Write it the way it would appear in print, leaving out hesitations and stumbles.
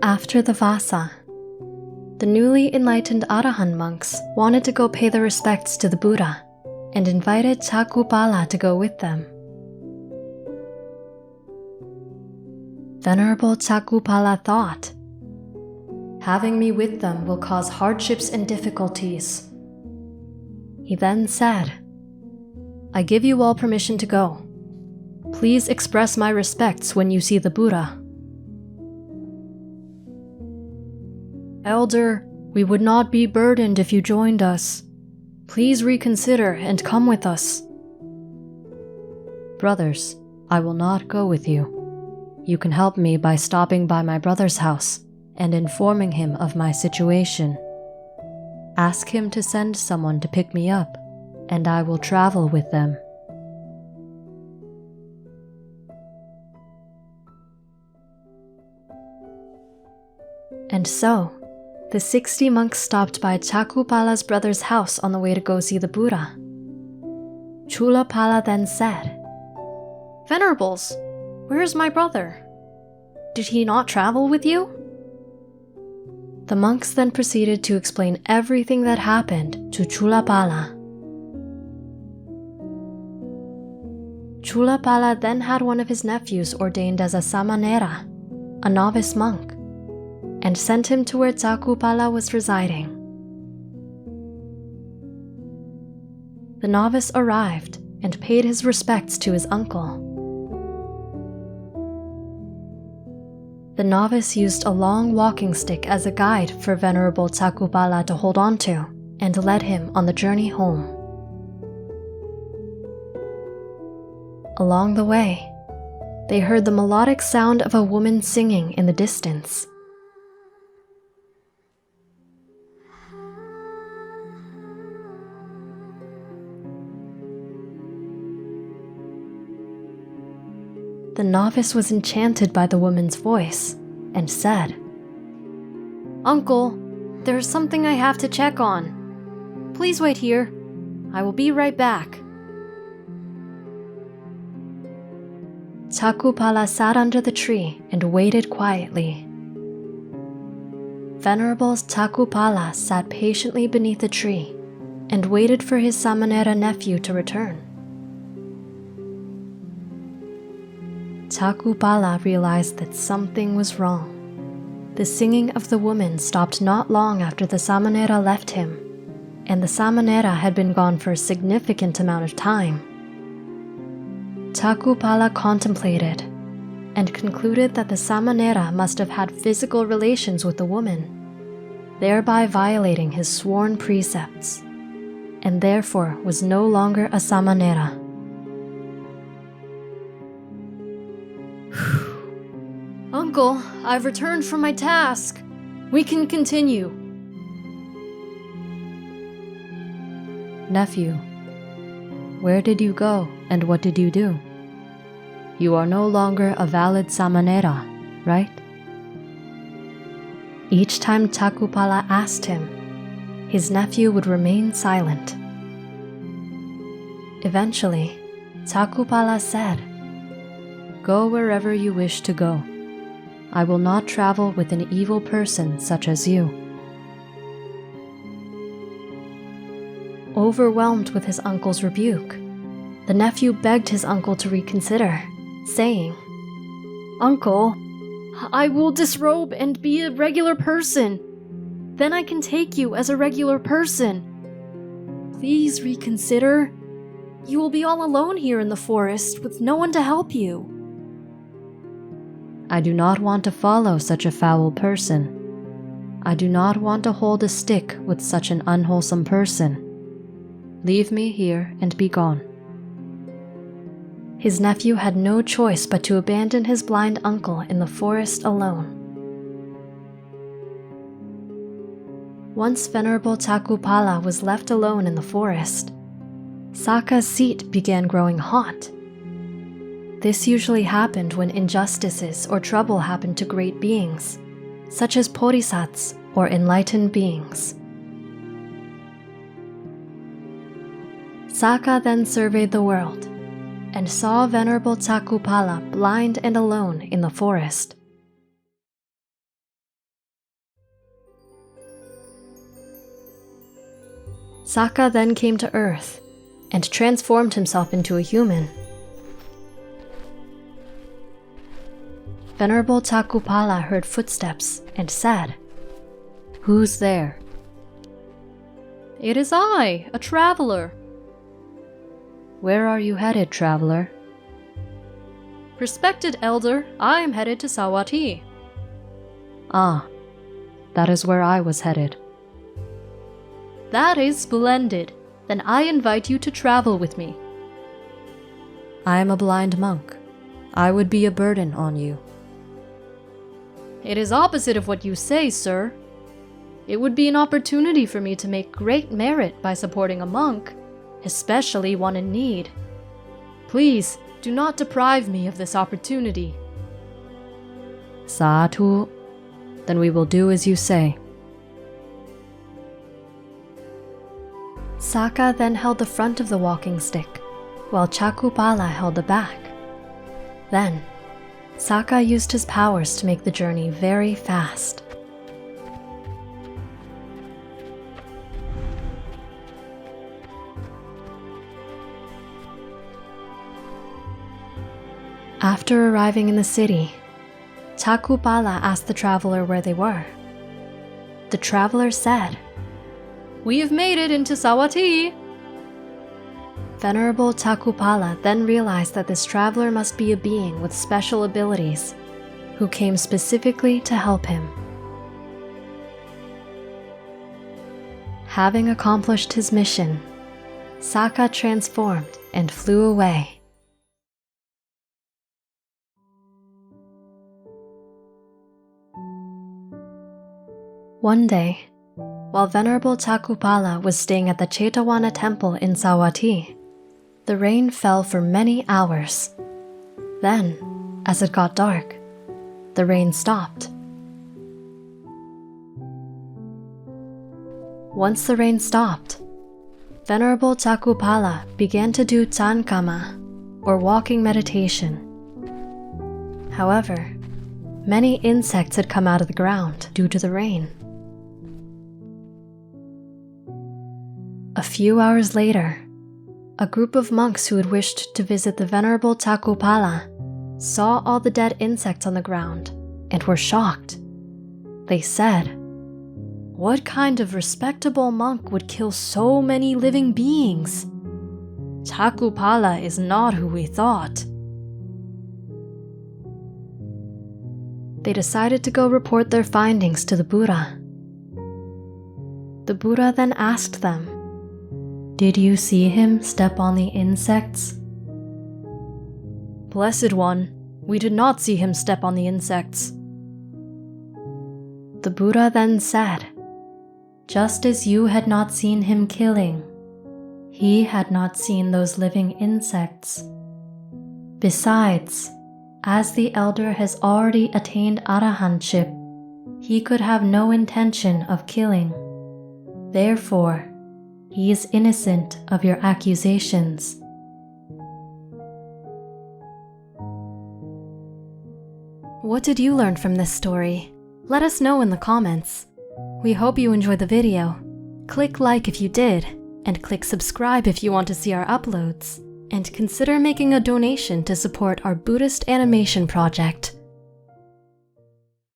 After the Vasa, the newly enlightened Arahant monks wanted to go pay their respects to the Buddha and invited Chakupala to go with them. Venerable Chakupala thought, "Having me with them will cause hardships and difficulties." He then said, "I give you all permission to go. Please express my respects when you see the Buddha." "Elder, we would not be burdened if you joined us. Please reconsider and come with us." "Brothers, I will not go with you. You can help me by stopping by my brother's house and informing him of my situation. Ask him to send someone to pick me up, and I will travel with them." And so, the 60 monks stopped by Chakupala's brother's house on the way to go see the Buddha. Chulapala then said, "Venerables, where is my brother? Did he not travel with you?" The monks then proceeded to explain everything that happened to Chulapala. Chulapala then had one of his nephews ordained as a samanera, a novice monk, and sent him to where Chakupala was residing. The novice arrived and paid his respects to his uncle. The novice used a long walking stick as a guide for Venerable Chakupala to hold on to and led him on the journey home. Along the way, they heard the melodic sound of a woman singing in the distance. The novice was enchanted by the woman's voice and said, "Uncle, there's something I have to check on. Please wait here. I will be right back." Chakupala sat under the tree and waited quietly. Venerable Chakupala sat patiently beneath the tree and waited for his samanera nephew to return. Chakupala realized that something was wrong. The singing of the woman stopped not long after the samanera left him, and the samanera had been gone for a significant amount of time. Chakupala contemplated and concluded that the samanera must have had physical relations with the woman, thereby violating his sworn precepts, and therefore was no longer a samanera. "Uncle, I've returned from my task. We can continue." "Nephew, where did you go and what did you do? You are no longer a valid samanera, right?" Each time Chakupala asked him, his nephew would remain silent. Eventually, Chakupala said, "Go wherever you wish to go. I will not travel with an evil person such as you." Overwhelmed with his uncle's rebuke, the nephew begged his uncle to reconsider, saying, "Uncle, I will disrobe and be a regular person. Then I can take you as a regular person. Please reconsider. You will be all alone here in the forest with no one to help you." "I do not want to follow such a foul person. I do not want to hold a stick with such an unwholesome person. Leave me here and be gone." His nephew had no choice but to abandon his blind uncle in the forest alone. Once Venerable Chakupala was left alone in the forest, Saka's seat began growing hot. This usually happened when injustices or trouble happened to great beings, such as bodhisattvas or enlightened beings. Saka then surveyed the world and saw Venerable Chakupala blind and alone in the forest. Saka then came to Earth and transformed himself into a human. Venerable Takupala heard footsteps and said, "Who's there?" "It is I, a traveler." "Where are you headed, traveler?" "Respected elder, I am headed to Sawati." "Ah, that is where I was headed." "That is splendid. Then I invite you to travel with me." "I am a blind monk. I would be a burden on you." "It is opposite of what you say, sir. It would be an opportunity for me to make great merit by supporting a monk, especially one in need. Please, do not deprive me of this opportunity." "Satu, then we will do as you say." Saka then held the front of the walking stick, while Chakupala held the back. Then, Saka used his powers to make the journey very fast. After arriving in the city, Chakupala asked the traveler where they were. The traveler said, "We have made it into Sawati." Venerable Takupala then realized that this traveler must be a being with special abilities, who came specifically to help him. Having accomplished his mission, Saka transformed and flew away. One day, while Venerable Takupala was staying at the Chetavana temple in Sawati, the rain fell for many hours. Then, as it got dark, the rain stopped. Once the rain stopped, Venerable Takupala began to do Tsankama, or walking meditation. However, many insects had come out of the ground due to the rain. A few hours later, a group of monks who had wished to visit the Venerable Takupala saw all the dead insects on the ground and were shocked. They said, "What kind of respectable monk would kill so many living beings? Takupala is not who we thought." They decided to go report their findings to the Buddha. The Buddha then asked them, "Did you see him step on the insects?" "Blessed One, we did not see him step on the insects." The Buddha then said, "Just as you had not seen him killing, he had not seen those living insects. Besides, as the elder has already attained arahantship, he could have no intention of killing. Therefore, he is innocent of your accusations." What did you learn from this story? Let us know in the comments. We hope you enjoyed the video. Click like if you did, and click subscribe if you want to see our uploads. And consider making a donation to support our Buddhist animation project.